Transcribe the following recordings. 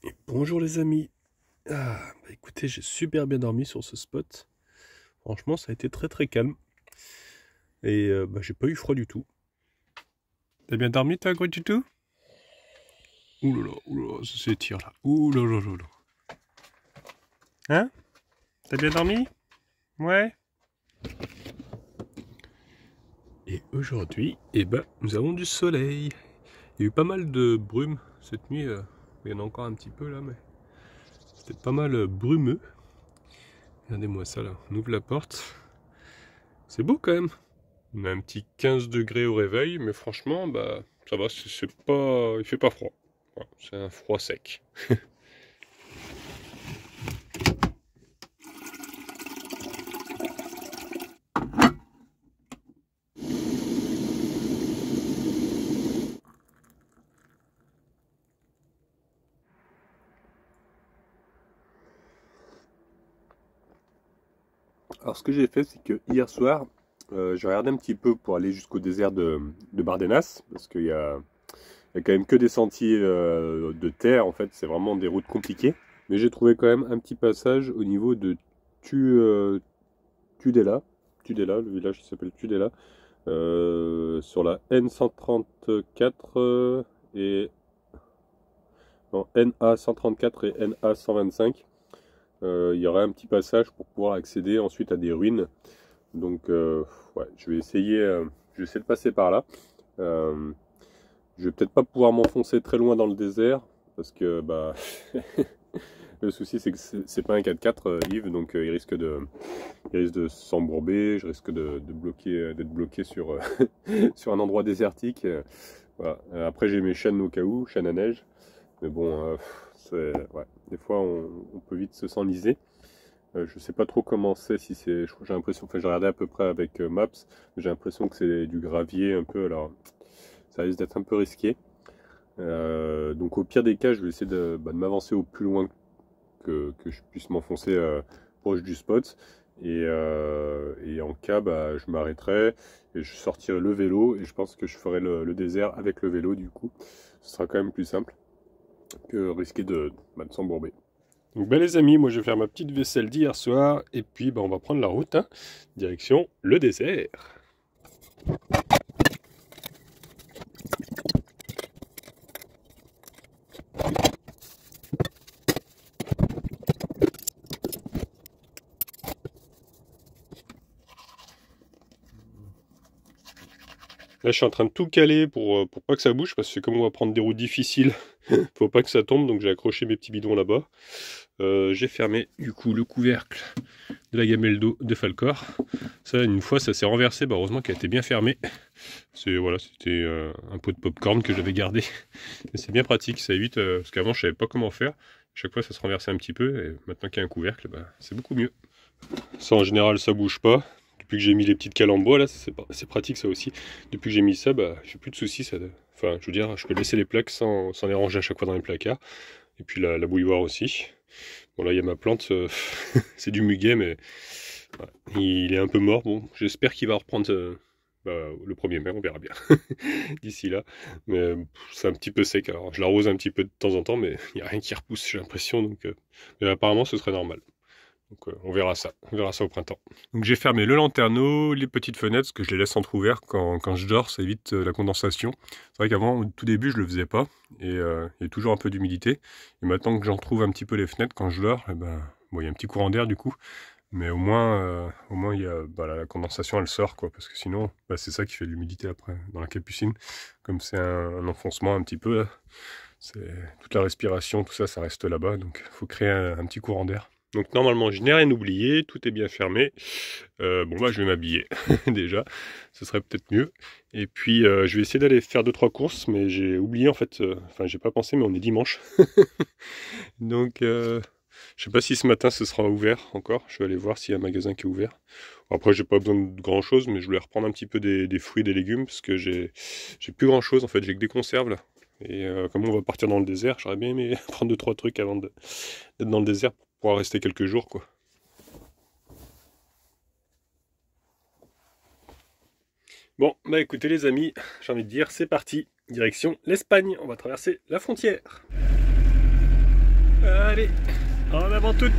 Et bonjour les amis. Écoutez, j'ai super bien dormi sur ce spot. Franchement, ça a été très très calme. Et j'ai pas eu froid du tout. T'as bien dormi toi, gros tutou? Ouh là là, ça s'étire là. Ouh là là là là. Hein? T'as bien dormi? Ouais. Et aujourd'hui, nous avons du soleil. Il y a eu pas mal de brume cette nuit. Il y en a encore un petit peu là, mais c'était pas mal brumeux. Regardez-moi ça là. On ouvre la porte. C'est beau quand même. On a un petit 15 degrés au réveil, mais franchement, ça va, c'est pas, il fait pas froid. Voilà, c'est un froid sec. Alors ce que j'ai fait, c'est que hier soir, j'ai regardé un petit peu pour aller jusqu'au désert de Bardenas, parce qu'il y a quand même que des sentiers de terre, en fait, c'est vraiment des routes compliquées. Mais j'ai trouvé quand même un petit passage au niveau de Tudela, le village qui s'appelle Tudela, sur la N134 et non, NA 134 et NA 125. Il y aurait un petit passage pour pouvoir accéder ensuite à des ruines. Donc ouais, je vais essayer de passer par là. Je vais peut-être pas pouvoir m'enfoncer très loin dans le désert parce que le souci c'est que c'est pas un 4x4 Yves, donc il risque de s'embourber, je risque d'être bloqué sur, sur un endroit désertique. Voilà. Après j'ai mes chaînes au cas où, chaînes à neige, mais bon, ouais, des fois on peut vite se s'enliser. Je sais pas trop comment c'est, si c'est, j'ai l'impression, enfin j'ai regardé à peu près avec Maps, j'ai l'impression que c'est du gravier un peu, alors ça risque d'être un peu risqué. Donc au pire des cas, je vais essayer de m'avancer au plus loin que je puisse m'enfoncer proche du spot. Et en cas, je m'arrêterai et je sortirai le vélo et je pense que je ferai le désert avec le vélo du coup. Ce sera quand même plus simple que risquer de s'embourber. Donc les amis, moi je vais faire ma petite vaisselle d'hier soir et puis on va prendre la route, hein, direction le désert. Là, je suis en train de tout caler pour pas que ça bouge, parce que comme on va prendre des routes difficiles, faut pas que ça tombe, donc j'ai accroché mes petits bidons là-bas. J'ai fermé, du coup, le couvercle de la gamelle d'eau de Falcor. Ça, une fois, ça s'est renversé, heureusement qu'elle était bien fermée. Voilà, c'était un pot de popcorn que j'avais gardé. C'est bien pratique, ça évite, parce qu'avant, je savais pas comment faire. Chaque fois, ça se renversait un petit peu, et maintenant qu'il y a un couvercle, c'est beaucoup mieux. Ça, en général, ça bouge pas. Depuis que j'ai mis les petites cales en bois, là, c'est pratique ça aussi. Depuis que j'ai mis ça, j'ai plus de soucis. Enfin, je veux dire, je peux laisser les plaques sans les ranger à chaque fois dans les placards. Et puis la bouilloire aussi. Bon, là, il y a ma plante. C'est du muguet, mais ouais, il est un peu mort. Bon, j'espère qu'il va reprendre le 1er mai, on verra bien. D'ici là. Mais c'est un petit peu sec. Alors, je l'arrose un petit peu de temps en temps, mais il n'y a rien qui repousse, j'ai l'impression. Donc, mais apparemment, ce serait normal. Donc on verra ça au printemps. Donc j'ai fermé le lanterneau, les petites fenêtres, parce que je les laisse entrouvertes quand je dors, ça évite la condensation. C'est vrai qu'avant, au tout début, je le faisais pas, et il y a toujours un peu d'humidité. Et maintenant que j'en trouve un petit peu les fenêtres quand je dors, il y a un petit courant d'air du coup, mais au moins il y a, la condensation elle sort, quoi, parce que sinon, c'est ça qui fait l'humidité après, dans la capucine. Comme c'est un enfoncement un petit peu, là, toute la respiration, tout ça, ça reste là-bas, donc il faut créer un petit courant d'air. Donc normalement je n'ai rien oublié, tout est bien fermé. Je vais m'habiller déjà, ce serait peut-être mieux. Et puis je vais essayer d'aller faire 2-3 courses, mais j'ai oublié en fait, j'ai pas pensé, mais on est dimanche. Donc je sais pas si ce matin ce sera ouvert encore, je vais aller voir s'il y a un magasin qui est ouvert. Après j'ai pas besoin de grand chose, mais je voulais reprendre un petit peu des fruits et des légumes, parce que j'ai plus grand chose en fait, j'ai que des conserves là. Et comme on va partir dans le désert, j'aurais bien aimé prendre 2-3 trucs avant d'être dans le désert, pour pouvoir rester quelques jours, quoi. Bon, écoutez les amis, j'ai envie de dire, c'est parti, direction l'Espagne, on va traverser la frontière. Allez, en avant toute.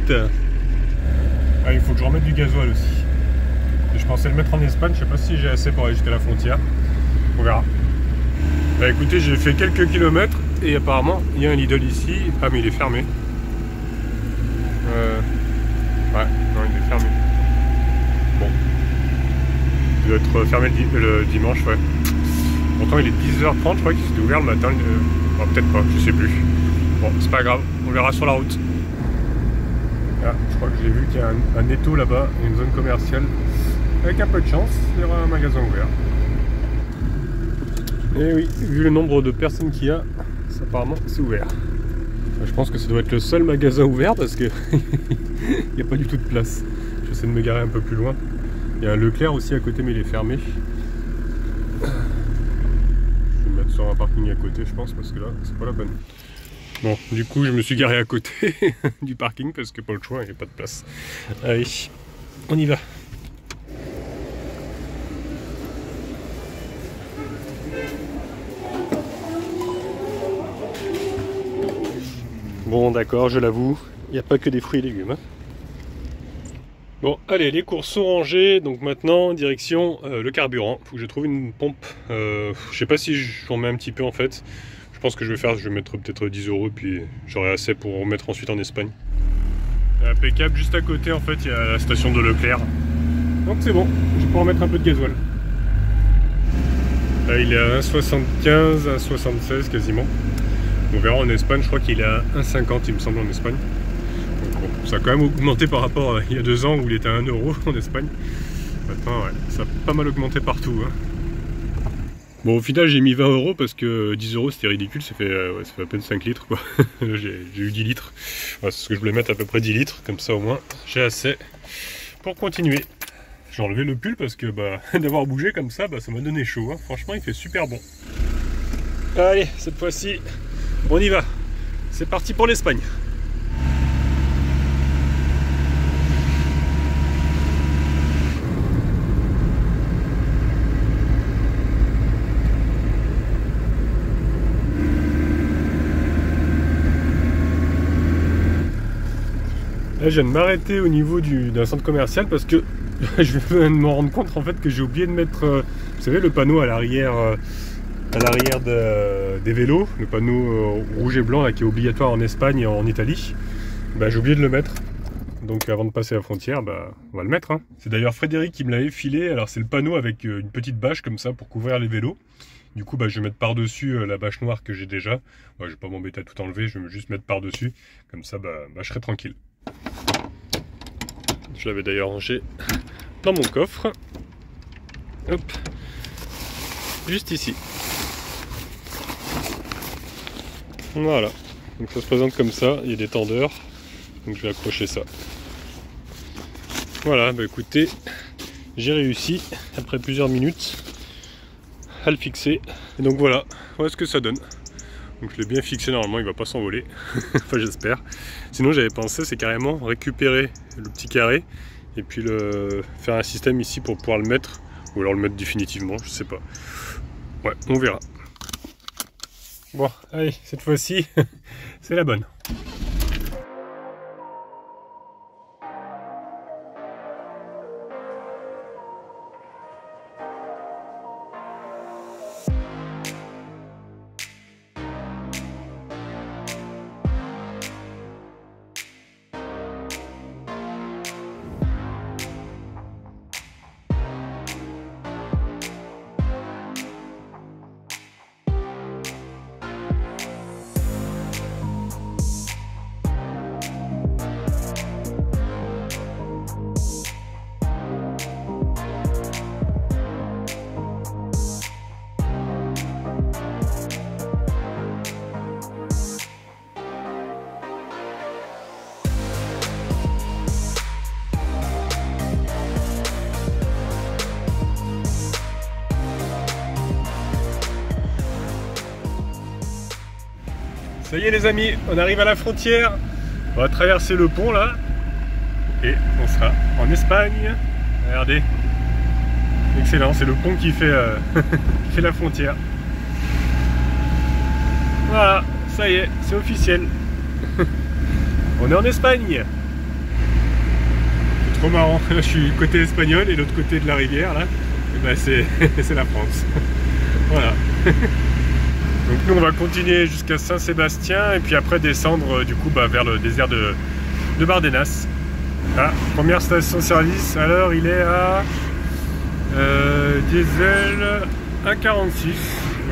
Ah, il faut que je remette du gasoil aussi. Je pensais le mettre en Espagne, je sais pas si j'ai assez pour aller jusqu'à la frontière. On verra. Bah écoutez, j'ai fait quelques kilomètres et apparemment il y a un Lidl ici. Ah mais il est fermé. Ouais, non il est fermé. Bon. Il doit être fermé le dimanche, ouais. Pourtant il est 10h30, je crois qu'il était ouvert le matin. Oh, peut-être pas, je sais plus. Bon, c'est pas grave, on verra sur la route. Ah, je crois que j'ai vu qu'il y a un étau là-bas, une zone commerciale. Avec un peu de chance, il y aura un magasin ouvert. Et oui, vu le nombre de personnes qu'il y a, apparemment c'est ouvert. Je pense que ça doit être le seul magasin ouvert parce que il n'y a pas du tout de place. J'essaie de me garer un peu plus loin. Il y a un Leclerc aussi à côté mais il est fermé. Je vais me mettre sur un parking à côté je pense parce que là c'est pas la peine. Bon, du coup je me suis garé à côté du parking parce que pas le choix, il n'y a pas de place. Allez, on y va. Bon d'accord, je l'avoue, il n'y a pas que des fruits et légumes. Hein. Bon, allez, les courses sont rangées, donc maintenant, direction le carburant. Faut que je trouve une pompe. Je sais pas si j'en mets un petit peu en fait. Je pense que je vais mettre peut-être 10 €, puis j'aurai assez pour remettre ensuite en Espagne. Impeccable, juste à côté en fait, il y a la station de Leclerc. Donc c'est bon, je vais pouvoir mettre un peu de gasoil. Là, il est à 1,75, 1,76 quasiment. On verra en Espagne, je crois qu'il est à 1,50 il me semble en Espagne. Donc, bon, ça a quand même augmenté par rapport à il y a 2 ans où il était à 1 € en Espagne. Maintenant ouais, ça a pas mal augmenté partout. Hein. Bon au final j'ai mis 20 € parce que 10 € c'était ridicule, ça fait à peine 5 litres quoi. J'ai eu 10 litres. Voilà, c'est ce que je voulais mettre à peu près 10 litres, comme ça au moins j'ai assez pour continuer. J'ai enlevé le pull parce que d'avoir bougé comme ça, ça m'a donné chaud. Hein. Franchement il fait super bon. Allez, cette fois-ci on y va, c'est parti pour l'Espagne. Là je viens de m'arrêter au niveau d'un centre commercial parce que je viens de me rendre compte en fait que j'ai oublié de mettre, vous savez le panneau à l'arrière des vélos, le panneau rouge et blanc là, qui est obligatoire en Espagne et en Italie. J'ai oublié de le mettre. Donc avant de passer la frontière, on va le mettre. Hein. C'est d'ailleurs Frédéric qui me l'avait filé. Alors c'est le panneau avec une petite bâche comme ça pour couvrir les vélos. Du coup je vais mettre par-dessus la bâche noire que j'ai déjà. Je vais pas m'embêter à tout enlever, je vais juste mettre par-dessus. Comme ça je serai tranquille. Je l'avais d'ailleurs rangé dans mon coffre. Hop. Juste ici. Voilà. Donc ça se présente comme ça, il y a des tendeurs. Donc je vais accrocher ça. Voilà, écoutez, j'ai réussi après plusieurs minutes à le fixer. Et donc voilà ce que ça donne. Donc je l'ai bien fixé, normalement il va pas s'envoler. Enfin j'espère. Sinon j'avais pensé c'est carrément récupérer le petit carré et puis faire un système ici pour pouvoir le mettre. Ou alors le mettre définitivement, je sais pas. Ouais, on verra. Bon, allez, cette fois-ci, c'est la bonne. Ça y est les amis, on arrive à la frontière. On va traverser le pont là. Et on sera en Espagne. Regardez. Excellent, c'est le pont qui fait, qui fait la frontière. Voilà, ça y est, c'est officiel. On est en Espagne. C'est trop marrant. Je suis côté espagnol et l'autre côté de la rivière là. Et ben c'est la France. Voilà. Donc nous on va continuer jusqu'à Saint-Sébastien et puis après descendre du coup vers le désert de Bardenas. Ah, première station-service, alors il est à diesel 1,46.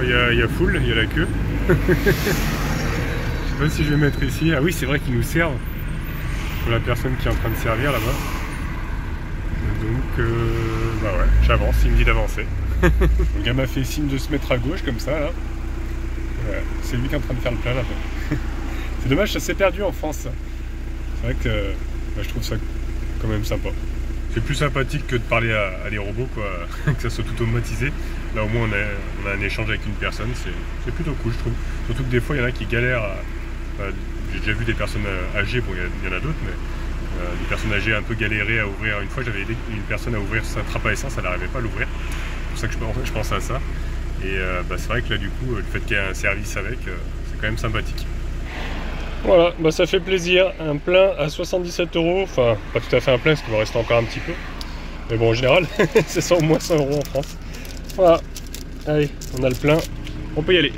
Il y a full, il y a la queue. Je sais pas si je vais mettre ici. Ah oui, c'est vrai qu'ils nous servent. Pour la personne qui est en train de servir là-bas. Donc, bah ouais, j'avance, il me dit d'avancer. Le gars m'a fait signe de se mettre à gauche comme ça là. Ouais, c'est lui qui est en train de faire le plein là-bas. C'est dommage, ça s'est perdu en France. C'est vrai que bah, je trouve ça quand même sympa. C'est plus sympathique que de parler à des robots, quoi, que ça soit tout automatisé. Là au moins on a un échange avec une personne, c'est plutôt cool je trouve. Surtout que des fois il y en a qui galèrent. J'ai déjà vu des personnes âgées, bon il y en a d'autres, mais des personnes âgées un peu galérées à ouvrir. Une fois j'avais aidé une personne à ouvrir sa trappe à essence, elle n'arrivait pas à l'ouvrir. C'est pour ça que je pense à ça. Et bah, c'est vrai que là du coup le fait qu'il y ait un service avec, c'est quand même sympathique. Voilà, bah ça fait plaisir, un plein à 77 €, enfin pas tout à fait un plein parce qu'il va rester encore un petit peu. Mais bon en général c'est au moins 100 € en France. Voilà, allez, on a le plein, on peut y aller.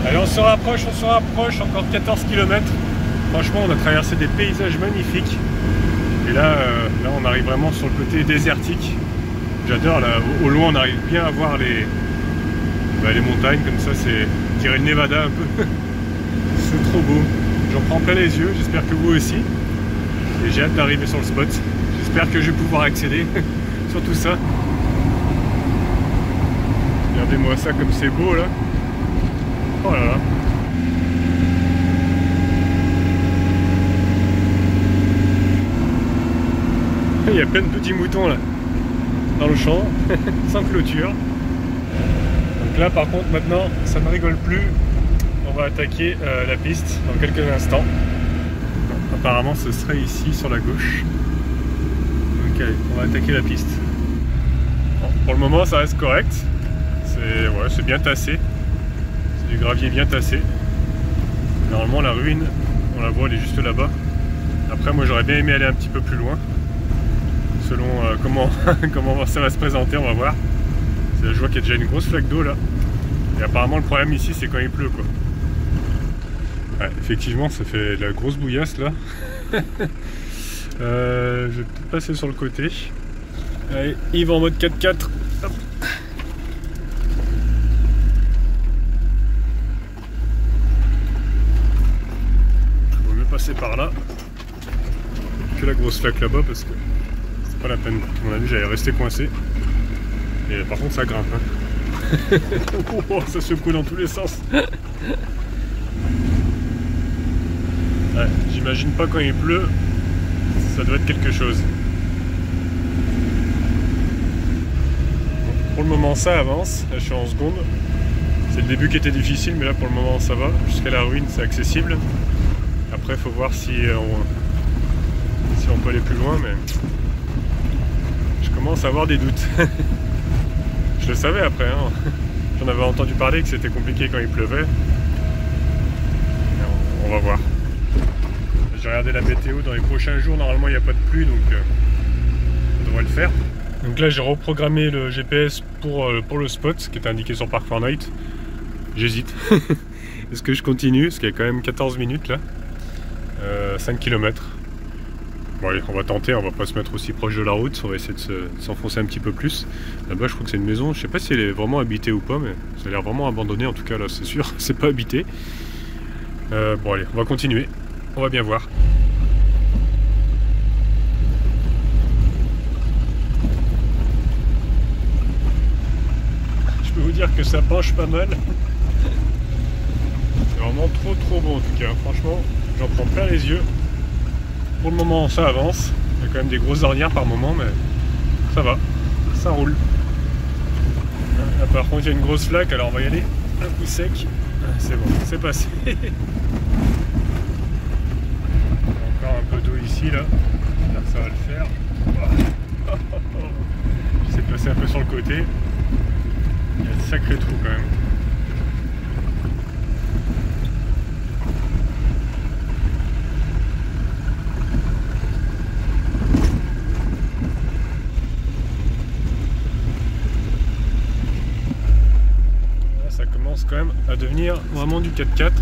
Allez, on se rapproche, encore 14 km. Franchement, on a traversé des paysages magnifiques. Et là, on arrive vraiment sur le côté désertique. J'adore, là, au loin, on arrive bien à voir les montagnes, comme ça, c'est, je dirais le Nevada un peu. C'est trop beau. J'en prends plein les yeux, j'espère que vous aussi. Et j'ai hâte d'arriver sur le spot. J'espère que je vais pouvoir accéder sur tout ça. Regardez Regardez-moi ça comme c'est beau là. Oh là là. Il y a plein de petits moutons là dans le champ, sans clôture. Donc là par contre maintenant ça ne rigole plus. On va attaquer la piste dans quelques instants. Apparemment ce serait ici sur la gauche. Donc allez, on va attaquer la piste. Bon, pour le moment ça reste correct. C'est bien tassé. C'est du gravier bien tassé. Normalement la ruine, on la voit, elle est juste là-bas. Après moi j'aurais bien aimé aller un petit peu plus loin. Selon comment ça va se présenter, on va voir. Je vois qu'il y a déjà une grosse flaque d'eau là. Et apparemment le problème ici c'est quand il pleut quoi. Ouais, effectivement ça fait de la grosse bouillasse là. Je vais peut-être passer sur le côté. Allez, Yves en mode 4x4. Hop. Il vaut mieux passer par là que la grosse flaque là-bas parce que c'est pas la peine. À mon avis j'allais rester coincé. Et par contre ça grimpe. Hein. Oh, ça secoue dans tous les sens. Ouais, j'imagine pas quand il pleut, ça doit être quelque chose. Bon, pour le moment ça avance, là je suis en seconde. C'est le début qui était difficile mais là pour le moment ça va. Jusqu'à la ruine c'est accessible. Après il faut voir si on peut aller plus loin mais je commence à avoir des doutes. Je le savais après, hein. J'en avais entendu parler que c'était compliqué quand il pleuvait. On va voir. J'ai regardé la météo dans les prochains jours, normalement il n'y a pas de pluie donc on devrait le faire. Donc là j'ai reprogrammé le GPS pour le spot qui est indiqué sur Park Fortnite. J'hésite. Est-ce que je continue? Parce qu'il y a quand même 14 minutes là. 5 km. Bon allez, on va tenter, on va pas se mettre aussi proche de la route, on va essayer de s'enfoncer un petit peu plus. Là-bas je crois que c'est une maison, je sais pas si elle est vraiment habitée ou pas, mais ça a l'air vraiment abandonné en tout cas là c'est sûr, c'est pas habité. Bon allez, on va continuer, on va bien voir. Je peux vous dire que ça penche pas mal. C'est vraiment trop bon en tout cas, franchement j'en prends plein les yeux. Pour le moment ça avance, il y a quand même des grosses ornières par moment mais ça va, ça roule. Là par contre il y a une grosse flaque alors on va y aller un coup sec. C'est bon, c'est passé. Encore un peu d'eau ici là, ça va le faire. J'essaie de passer un peu sur le côté. Il y a de sacrés trous quand même. Quand même à devenir vraiment du 4x4.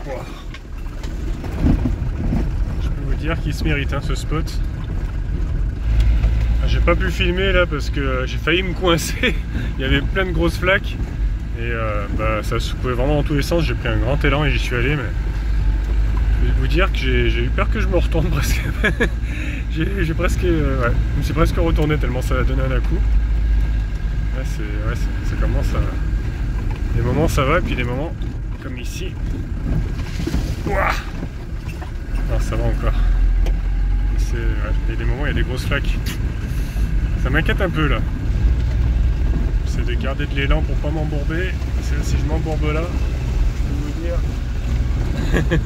Wow. Je peux vous dire qu'il se mérite hein, ce spot. J'ai pas pu filmer là parce que j'ai failli me coincer. Il y avait plein de grosses flaques et ça secouait vraiment dans tous les sens. J'ai pris un grand élan et j'y suis allé mais je vais vous dire que j'ai eu peur que je me retourne presque. j'ai presque je me suis presque retourné tellement ça a donné un coup. Ça commence à... Des moments ça va et puis des moments comme ici. Ouah non, ça va encore. Il y a des moments il y a des grosses flaques. Ça m'inquiète un peu là. J'essaie de garder de l'élan pour pas m'embourber. Si je m'embourbe là, je peux vous dire.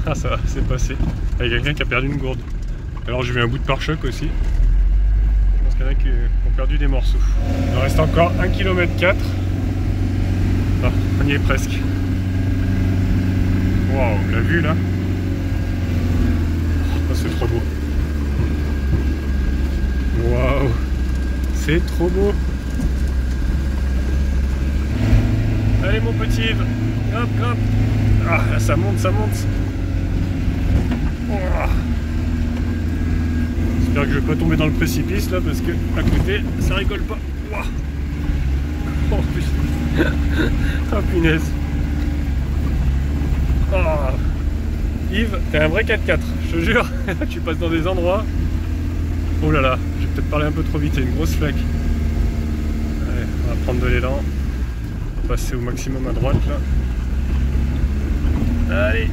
Ah ça va, c'est passé. Il y a quelqu'un qui a perdu une gourde. Alors j'ai vu un bout de pare-choc aussi. Il y en a qui ont perdu des morceaux. Il en reste encore 1,4 km. Ah, on y est presque. Waouh, la vue là. Oh, c'est trop beau. Waouh, c'est trop beau. Allez mon petit Yves. Hop, hop. Ah, là, ça monte, ça monte. Wow. J'espère que je vais pas tomber dans le précipice là parce que à côté ça rigole pas. Wow. Oh putain. Oh punaise. Oh. Yves, t'es un vrai 4x4, je te jure. Tu passes dans des endroits. Oh là là, j'ai peut-être parlé un peu trop vite, il y a une grosse flaque. Allez, on va prendre de l'élan. On va passer au maximum à droite là. Allez.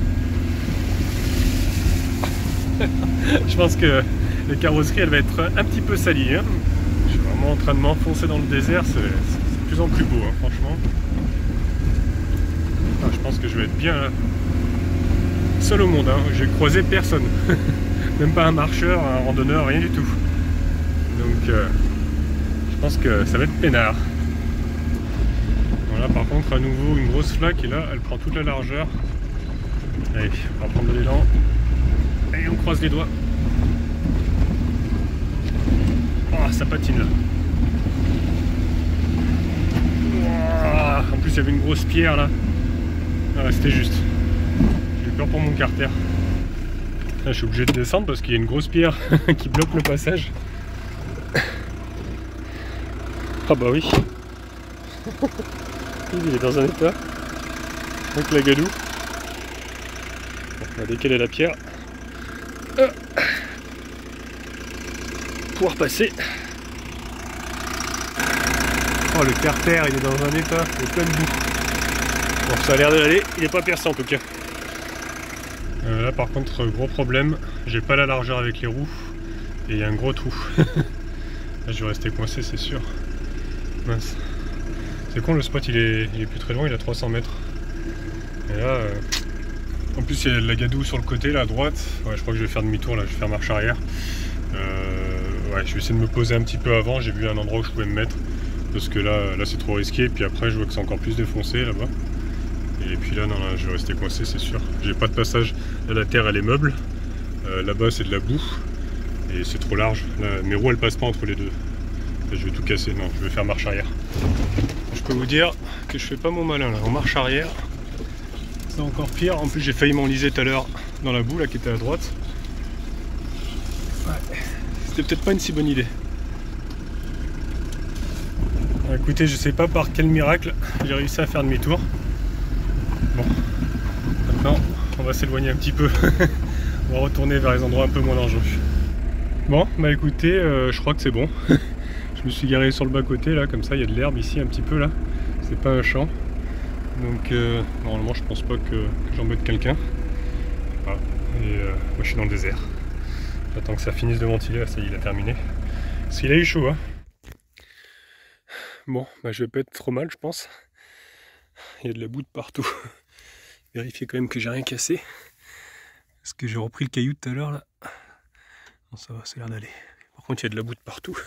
Je pense que la carrosserie elle va être un petit peu salie. Hein. Je suis vraiment en train de m'enfoncer dans le désert, c'est de plus en plus beau hein, franchement. Ah, je pense que je vais être bien là. Seul au monde, hein. J'ai croisé personne. Même pas un marcheur, un randonneur, rien du tout. Donc je pense que ça va être peinard. Voilà, par contre à nouveau une grosse flaque et là elle prend toute la largeur. Allez, on va prendre de l'élan. Et on croise les doigts. Oh, ça patine là. Oh, en plus il y avait une grosse pierre là. Ah, c'était juste. J'ai eu peur pour mon carter. Là, je suis obligé de descendre parce qu'il y a une grosse pierre qui bloque le passage. Ah bah oui. Il est dans un état. Avec la gadoue. Bon, on va décaler la pierre. Pouvoir passer. Oh, le carter, il est dans un état, il est plein de boue. Bon, ça a l'air d'aller, il n'est pas perçant en tout cas. Là par contre, gros problème, j'ai pas la largeur avec les roues et il y a un gros trou. Là je vais rester coincé, c'est sûr. Mince. C'est con, le spot il est plus très loin, il a 300 mètres. Et là, en plus il y a de la gadoue sur le côté, là à droite. Ouais, je crois que je vais faire demi-tour, là je vais faire marche arrière. Ouais, je vais essayer de me poser un petit peu avant, j'ai vu un endroit où je pouvais me mettre. Parce que là c'est trop risqué, et puis après je vois que c'est encore plus défoncé là-bas. Et puis là, non, là, je vais rester coincé, c'est sûr. J'ai pas de passage. Là, la terre, elle est meuble. Là-bas, c'est de la boue. Et c'est trop large. Là, mes roues, elles passent pas entre les deux. Là, je vais tout casser. Non, je vais faire marche arrière. Je peux vous dire que je fais pas mon malin, là. En marche arrière, c'est encore pire. En plus, j'ai failli m'enliser tout à l'heure dans la boue, là, qui était à droite. Ouais. C'était peut-être pas une si bonne idée. Écoutez, je sais pas par quel miracle j'ai réussi à faire demi-tour. Bon, maintenant on va s'éloigner un petit peu. On va retourner vers les endroits un peu moins dangereux. Bon, bah écoutez, je crois que c'est bon. Je me suis garé sur le bas-côté là, comme ça il y a de l'herbe ici un petit peu là. C'est pas un champ. Donc normalement je pense pas que j'embête quelqu'un. Voilà. Et moi je suis dans le désert. J'attends que ça finisse de ventiler, là ça y est, il a terminé. Parce qu'il a eu chaud hein. Bon, bah je vais pas être trop mal je pense. Il y a de la boue de partout. Vérifier quand même que j'ai rien cassé. Parce que j'ai repris le caillou tout à l'heure là. Bon, ça va, ça a l'air d'aller. Par contre, il y a de la boue de partout.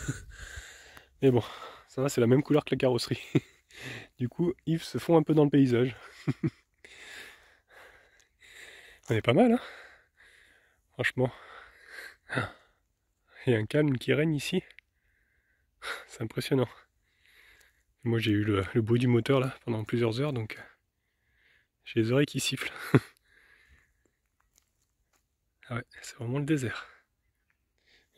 Mais bon, ça va, c'est la même couleur que la carrosserie. Du coup, Yves se fond un peu dans le paysage. On est pas mal, hein? Franchement. Il y a un calme qui règne ici. C'est impressionnant. Moi, j'ai eu le bruit du moteur là pendant plusieurs heures, donc j'ai les oreilles qui sifflent. Ah ouais, c'est vraiment le désert.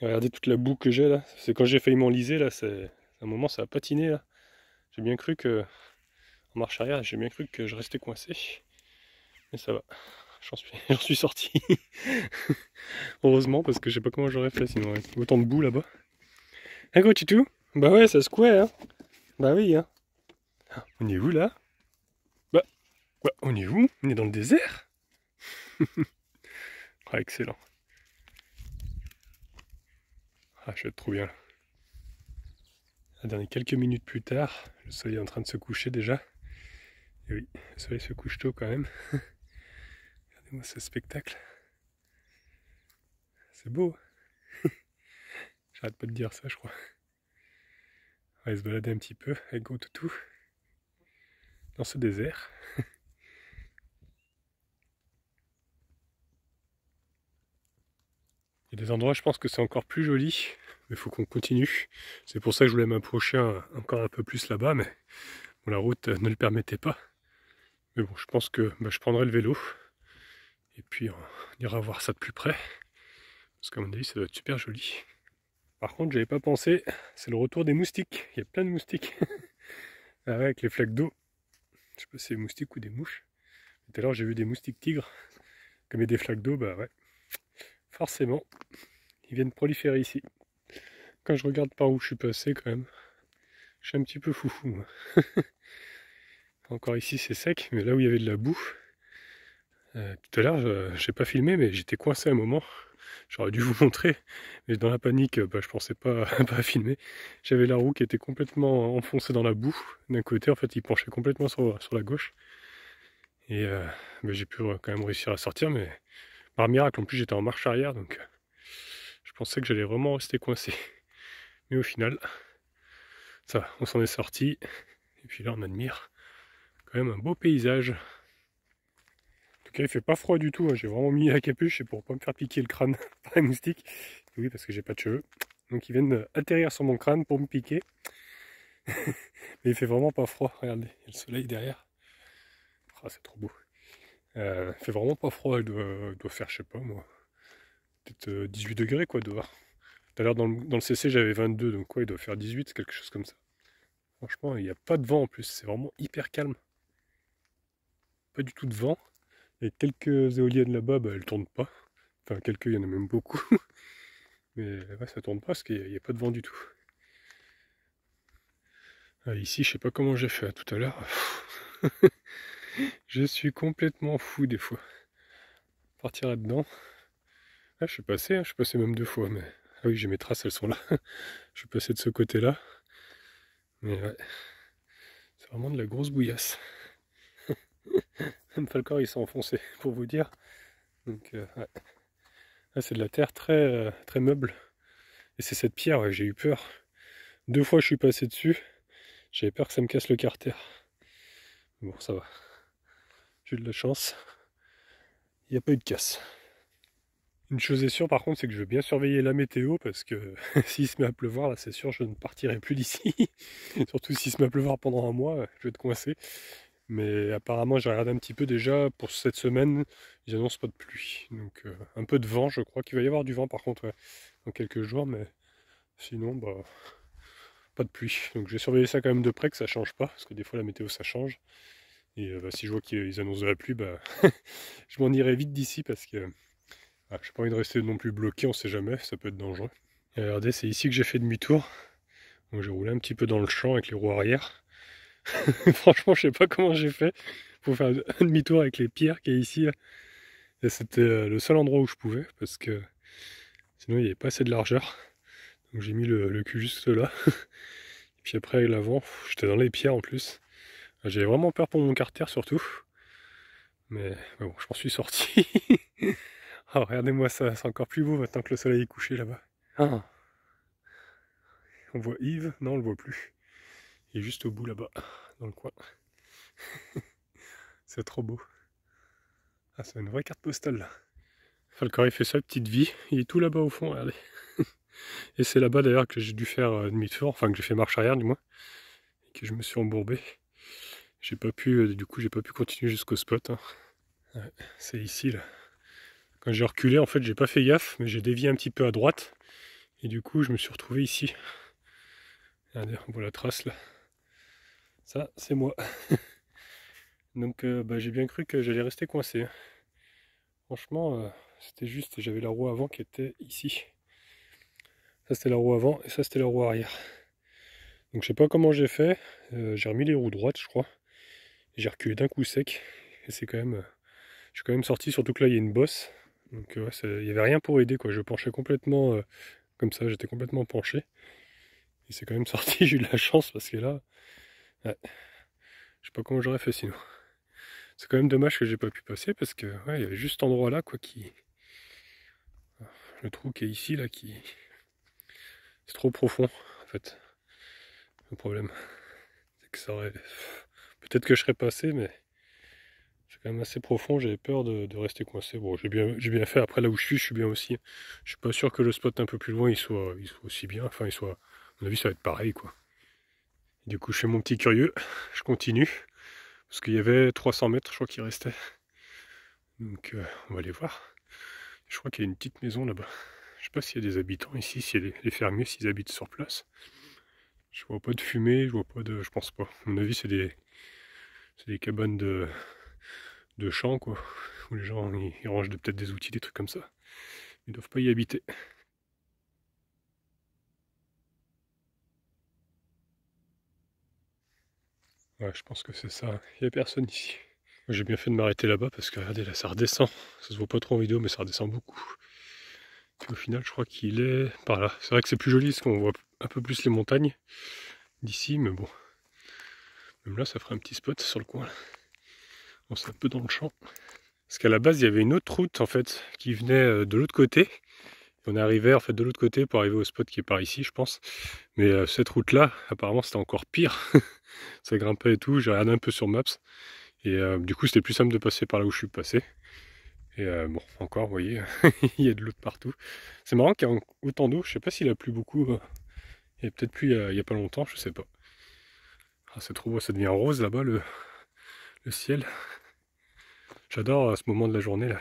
Et regardez toute la boue que j'ai là. C'est quand j'ai failli m'enliser là, c'est un moment ça a patiné là. J'ai bien cru que en marche arrière, j'ai bien cru que je restais coincé. Mais ça va. J'en suis sorti. Heureusement, parce que je sais pas comment j'aurais fait sinon. Avec autant de boue là-bas. Ah quoi, tu tout? Bah ouais, ça secouait, hein. Bah oui, hein. On est où là? Bah, on est où? On est dans le désert? Ah, excellent. Ah, je vais être trop bien là. Dernier quelques minutes plus tard, le soleil est en train de se coucher déjà. Et oui, le soleil se couche tôt quand même. Regardez-moi ce spectacle. C'est beau. J'arrête pas de dire ça, je crois. On va se balader un petit peu avec Gros Toutou dans ce désert. Il y a des endroits, je pense que c'est encore plus joli, mais il faut qu'on continue. C'est pour ça que je voulais m'approcher encore un peu plus là-bas, mais bon, la route ne le permettait pas. Mais bon, je pense que je prendrai le vélo, et puis on ira voir ça de plus près, parce qu'à mon avis, ça doit être super joli. Par contre, j'avais pas pensé, c'est le retour des moustiques. Il y a plein de moustiques. Ah ouais, avec les flaques d'eau. Je sais pas si c'est des moustiques ou des mouches. Tout à l'heure, j'ai vu des moustiques tigres. Comme il y a des flaques d'eau, bah ouais. Forcément, ils viennent proliférer ici. quand je regarde par où je suis passé quand même, je suis un petit peu foufou moi. Encore ici c'est sec, mais là où il y avait de la boue, tout à l'heure j'ai pas filmé mais j'étais coincé un moment. J'aurais dû vous montrer, mais dans la panique, je pensais pas, pas filmer. J'avais la roue qui était complètement enfoncée dans la boue. D'un côté, en fait, il penchait complètement sur la gauche. Et j'ai pu quand même réussir à sortir, mais par miracle, en plus j'étais en marche arrière, donc je pensais que j'allais vraiment rester coincé. Mais au final, ça va, on s'en est sorti. Et puis là, on admire quand même un beau paysage. En tout cas, il fait pas froid du tout, hein. J'ai vraiment mis la capuche pour pas me faire piquer le crâne par les moustiques. Et oui, parce que j'ai pas de cheveux. Donc ils viennent atterrir sur mon crâne pour me piquer. Mais il fait vraiment pas froid, regardez, il y a le soleil derrière. Ah, c'est trop beau. Il fait vraiment pas froid, il doit faire, je sais pas moi, peut-être 18 degrés quoi dehors. Tout à l'heure dans le CC j'avais 22, donc quoi, il doit faire 18, quelque chose comme ça. Franchement, il n'y a pas de vent en plus, c'est vraiment hyper calme. Pas du tout de vent. Il y a quelques éoliennes là-bas, elles tournent pas. Enfin, quelques, il y en a même beaucoup. Mais ouais, ça tourne pas parce qu'il n'y a pas de vent du tout. Ici, je sais pas comment j'ai fait tout à l'heure. Je suis complètement fou des fois. Partir là-dedans. Ah, je suis passé même 2 fois, mais... Ah oui, j'ai mes traces, elles sont là. Je suis passé de ce côté-là. Mais ouais, c'est vraiment de la grosse bouillasse. Même Falcor, il s'est enfoncé, pour vous dire. Donc, ouais. Là, c'est de la terre très, très meuble. Et c'est cette pierre, ouais, j'ai eu peur. 2 fois, je suis passé dessus. J'avais peur que ça me casse le carter. Bon, ça va. J'ai eu de la chance. Il n'y a pas eu de casse. Une chose est sûre par contre, c'est que je veux bien surveiller la météo parce que s'il se met à pleuvoir, là c'est sûr je ne partirai plus d'ici. Surtout s'il se met à pleuvoir pendant un mois, je vais être coincé. Mais apparemment j'ai regardé un petit peu déjà pour cette semaine, ils annoncent pas de pluie. Donc un peu de vent, je crois qu'il va y avoir du vent par contre ouais, dans quelques jours, mais sinon pas de pluie. Donc je vais surveiller ça quand même de près que ça change pas, parce que des fois la météo ça change. Et si je vois qu'ils annoncent de la pluie, je m'en irai vite d'ici parce que j'ai pas envie de rester non plus bloqué, on sait jamais, ça peut être dangereux. Et regardez, c'est ici que j'ai fait demi-tour. Donc j'ai roulé un petit peu dans le champ avec les roues arrière. Franchement, je sais pas comment j'ai fait pour faire un demi-tour avec les pierres qu'il y a ici. Et c'était le seul endroit où je pouvais, parce que sinon il n'y avait pas assez de largeur. Donc j'ai mis le cul juste là. Et puis après, avec l'avant, j'étais dans les pierres en plus. J'avais vraiment peur pour mon carter surtout. Mais bon, je m'en suis sorti. Oh, regardez-moi ça, c'est encore plus beau maintenant que le soleil est couché là-bas. Ah. On voit Yves, non on le voit plus. Il est juste au bout là-bas, dans le coin. C'est trop beau. Ah, c'est une vraie carte postale là. Falcor il fait sa petite vie, il est tout là-bas au fond, regardez. Et c'est là-bas d'ailleurs que j'ai dû faire demi-tour, enfin que j'ai fait marche arrière du moins. Et que je me suis embourbé. J'ai pas pu, du coup j'ai pas pu continuer jusqu'au spot. Hein. Ouais, c'est ici là. Quand j'ai reculé en fait j'ai pas fait gaffe, mais j'ai dévié un petit peu à droite. Et du coup je me suis retrouvé ici. Regardez, on voit la trace là. Ça c'est moi. Donc j'ai bien cru que j'allais rester coincé. Hein. Franchement, c'était juste, j'avais la roue avant qui était ici. Ça c'était la roue avant et ça c'était la roue arrière. Donc je sais pas comment j'ai fait. J'ai remis les roues droites je crois. Et j'ai reculé d'un coup sec. Et c'est quand même... je suis quand même sorti, surtout que là il y a une bosse. Donc ouais, il n'y avait rien pour aider quoi. Je penchais complètement comme ça, j'étais complètement penché. Et c'est quand même sorti, j'ai eu de la chance parce que là... Ouais, je sais pas comment j'aurais fait sinon. C'est quand même dommage que j'ai pas pu passer parce que ouais, il y avait juste cet endroit là quoi qui... Le trou qui est ici là qui... C'est trop profond en fait. Le problème, c'est que ça aurait... Peut-être que je serais passé, mais c'est quand même assez profond, j'avais peur de rester coincé. Bon, j'ai bien fait, après là où je suis bien aussi. Je suis pas sûr que le spot un peu plus loin, il soit aussi bien, enfin il soit... À mon avis ça va être pareil quoi. Et du coup je fais mon petit curieux, je continue, parce qu'il y avait 300 mètres je crois qu'il restait. Donc on va aller voir. Je crois qu'il y a une petite maison là-bas. Je sais pas s'il y a des habitants ici, s'il y a les fermiers, s'ils habitent sur place. Je vois pas de fumée, je vois pas de... Je pense pas. À mon avis, c'est des cabanes de champs, quoi. Où les gens, ils rangent peut-être des outils, des trucs comme ça. Ils doivent pas y habiter. Ouais, je pense que c'est ça. Il n'y a personne ici. J'ai bien fait de m'arrêter là-bas parce que regardez, là ça redescend. Ça se voit pas trop en vidéo, mais ça redescend beaucoup. Et au final, je crois qu'il est par là. C'est vrai que c'est plus joli parce qu'on voit un peu plus les montagnes d'ici, mais bon. Même là, ça ferait un petit spot sur le coin. On est un peu dans le champ. Parce qu'à la base, il y avait une autre route en fait qui venait de l'autre côté. On est arrivé en fait de l'autre côté pour arriver au spot qui est par ici, je pense. Mais cette route-là, apparemment, c'était encore pire. Ça grimpait et tout. J'ai regardé un peu sur Maps. Et du coup, c'était plus simple de passer par là où je suis passé. Et bon, encore, vous voyez, il y a de l'eau de partout. C'est marrant qu'il y a autant d'eau. Je sais pas s'il a plu beaucoup. Il y a peut-être plu il y a pas longtemps, je sais pas. Ah, c'est trop beau, ça devient rose là-bas, le ciel. J'adore ce moment de la journée là.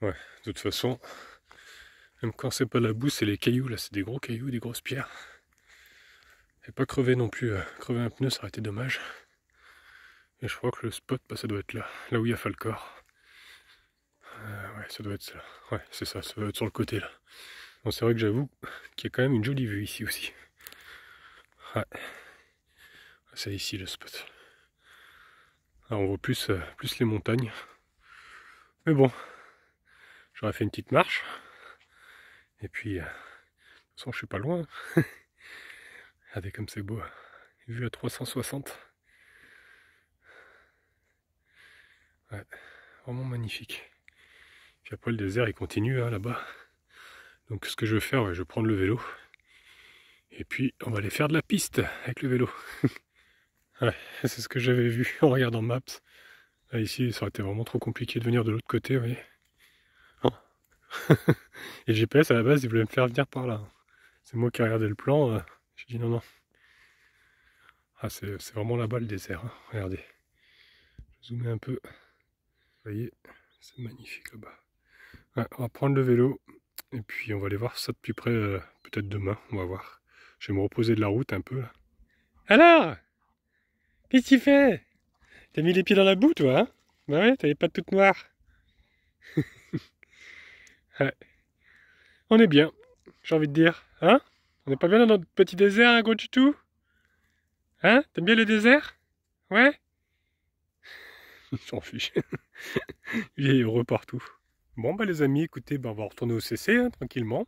Ouais, de toute façon, même quand c'est pas la boue, c'est les cailloux là, c'est des gros cailloux, des grosses pierres. Et pas crever non plus, crever un pneu ça aurait été dommage. Et je crois que le spot, bah, ça doit être là, là où il y a Falcor. Ouais, ça doit être ça. Ouais, c'est ça, ça doit être sur le côté là. Bon, c'est vrai que j'avoue qu'il y a quand même une jolie vue ici aussi. Ouais, c'est ici le spot. Alors on voit plus les montagnes. Mais bon, j'aurais fait une petite marche. Et puis, de toute façon, je suis pas loin. Regardez comme c'est beau. Vue à 360. Ouais, vraiment magnifique. Puis après, le désert, il continue hein, là-bas. Donc ce que je vais faire, ouais, je vais prendre le vélo. Et puis, on va aller faire de la piste avec le vélo. Ouais, c'est ce que j'avais vu en regardant Maps. Là, ici, ça aurait été vraiment trop compliqué de venir de l'autre côté, vous voyez. Oh. Et le GPS, à la base, il voulait me faire venir par là. C'est moi qui ai regardé le plan. J'ai dit non, non. Ah, c'est vraiment là-bas le désert. Hein. Regardez. Je vais zoomer un peu. Vous voyez, c'est magnifique là-bas. Ouais, on va prendre le vélo. Et puis, on va aller voir ça de plus près, peut-être demain. On va voir. Je vais me reposer de la route un peu. Là. Alors, qu'est-ce que tu fais? T'as mis les pieds dans la boue, toi, hein? Bah ouais, t'as les pattes toutes noires. Ouais. On est bien, j'ai envie de dire. Hein? On n'est pas bien dans notre petit désert, hein, gros tutou? Hein? T'aimes bien le désert? Ouais? Il s'en fiche. Il est heureux partout. Bon, bah les amis, écoutez, bah, on va retourner au CC, hein, tranquillement.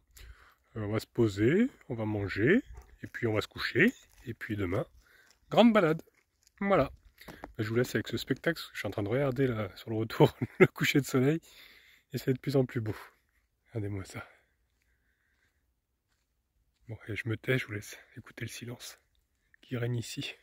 On va se poser, on va manger, et puis on va se coucher. Et puis demain, grande balade. Voilà. Bah, je vous laisse avec ce spectacle, parce que je suis en train de regarder là, sur le retour le coucher de soleil. Et c'est de plus en plus beau. Regardez-moi ça. Bon, et je me tais, je vous laisse écouter le silence qui règne ici.